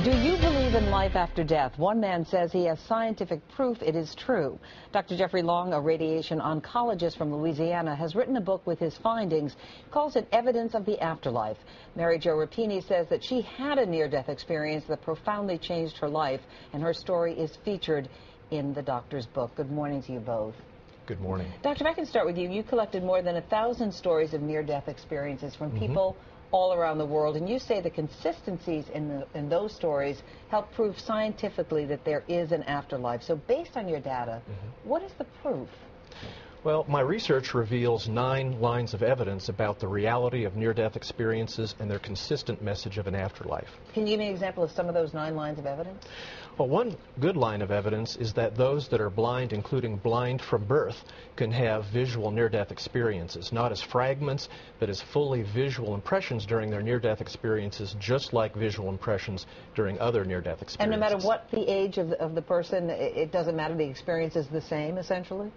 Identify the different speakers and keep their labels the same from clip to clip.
Speaker 1: Do you believe in life after death? One man says he has scientific proof it is true. Dr. Jeffrey Longg, a radiation oncologist from Louisiana, has written a book with his findings. He calls it Evidence of the Afterlife. Mary Jo Rapini says that she had a near-death experience that profoundly changed her life, and her story is featured in the doctor's book. Good morning to you both.
Speaker 2: Good morning.
Speaker 1: Doctor, if I can start with you. You collected more than 1,000 stories of near-death experiences from people all around the world, and you say the consistencies in those stories help prove scientifically that there is an afterlife. So based on your data, what is the proof?
Speaker 2: Well, my research reveals 9 lines of evidence about the reality of near-death experiences and their consistent message of an afterlife.
Speaker 1: Can you give me an example of some of those 9 lines of evidence?
Speaker 2: Well, one good line of evidence is that those that are blind, including blind from birth, can have visual near-death experiences, not as fragments, but as fully visual impressions during their near-death experiences, just like visual impressions during other near-death experiences.
Speaker 1: And no matter what the age of the person, it doesn't matter, the experience is the same, essentially?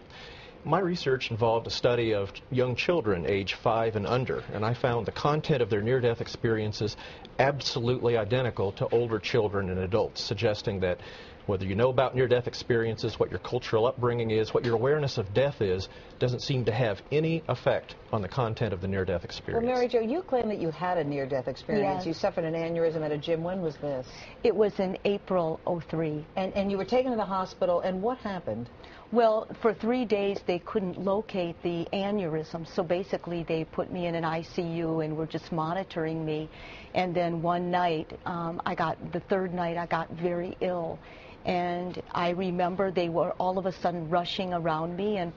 Speaker 2: My research involved a study of young children age 5 and under, and I found the content of their near-death experiences absolutely identical to older children and adults, suggesting that whether you know about near-death experiences, what your cultural upbringing is, what your awareness of death is, doesn't seem to have any effect on the content of the near-death experience.
Speaker 1: Well, Mary Jo, you claim that you had a near-death experience.
Speaker 3: Yes.
Speaker 1: You suffered an aneurysm at a gym. When was this?
Speaker 3: It was in April '03.
Speaker 1: And you were taken to the hospital, and what happened?
Speaker 3: Well, for 3 days they couldn't locate the aneurysm, so basically they put me in an ICU and were just monitoring me. And then one night, the third night I got very ill. And I remember they were all of a sudden rushing around me and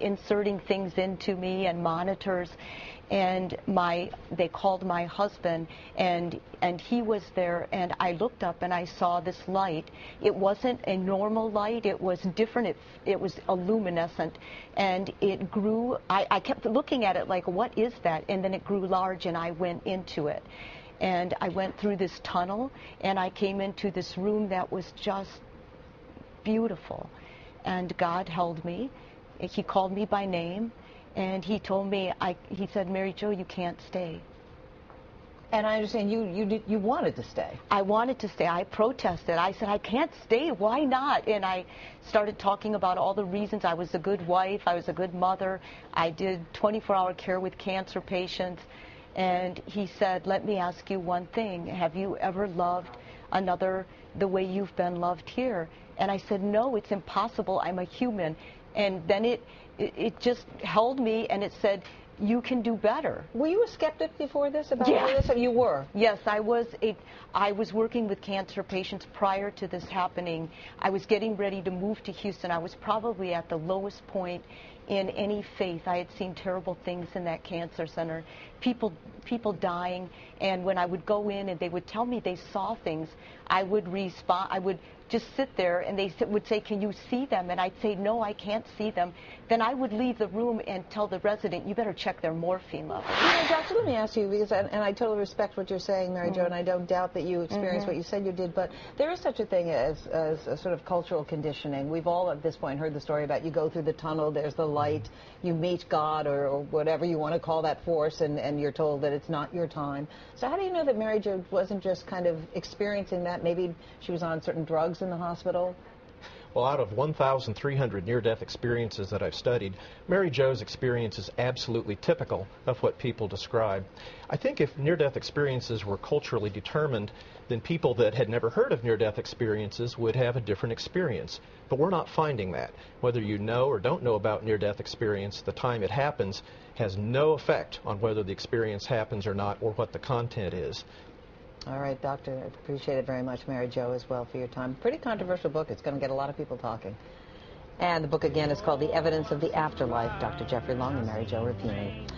Speaker 3: inserting things into me and monitors. And they called my husband, and he was there, and I looked up and I saw this light. It wasn't a normal light, it was different, it was luminescent, and it grew. I kept looking at it like, what is that? And then it grew large and I went into it. And I went through this tunnel and I came into this room that was just beautiful. And God held me. He called me by name. And he told me, he said, Mary Jo, you can't stay.
Speaker 1: And I understand you wanted to stay.
Speaker 3: I wanted to stay. I protested. I said, I can't stay. Why not? And I started talking about all the reasons. I was a good wife. I was a good mother. I did 24-hour care with cancer patients. And he said, let me ask you one thing. Have you ever loved another the way you've been loved here? And I said, no, it's impossible. I'm a human. And then it just held me, and it said, you can do better.
Speaker 1: Were you a skeptic before this about all this? You were?
Speaker 3: Yes, I was. I was working with cancer patients prior to this happening. I was getting ready to move to Houston. I was probably at the lowest point in any faith. I had seen terrible things in that cancer center, people dying, and when I would go in and they would tell me they saw things, I would respond. I would just sit there, and they would say, can you see them? And I'd say, no, I can't see them. Then I would leave the room and tell the resident, you better check their morphine level.
Speaker 1: You know, doctor, let me ask you, because and I totally respect what you're saying, Mary Jo, and I don't doubt that you experienced what you said you did, but there is such a thing as a sort of cultural conditioning. We've all at this point heard the story about you go through the tunnel, there's the light, you meet God or whatever you want to call that force, and you're told that it's not your time. So how do you know that Mary Jo wasn't just kind of experiencing that? Maybe she was on certain drugs in the hospital?
Speaker 2: Well, out of 1,300 near-death experiences that I've studied, Mary Jo's experience is absolutely typical of what people describe. I think if near-death experiences were culturally determined, then people that had never heard of near-death experiences would have a different experience. But we're not finding that. Whether you know or don't know about near-death experience, the time it happens has no effect on whether the experience happens or not, or what the content is.
Speaker 1: All right, Doctor, I appreciate it very much, Mary Jo, as well, for your time. Pretty controversial book. It's going to get a lot of people talking. And the book, again, is called The Evidence of the Afterlife, Dr. Jeffrey Longg and Mary Jo Rapini.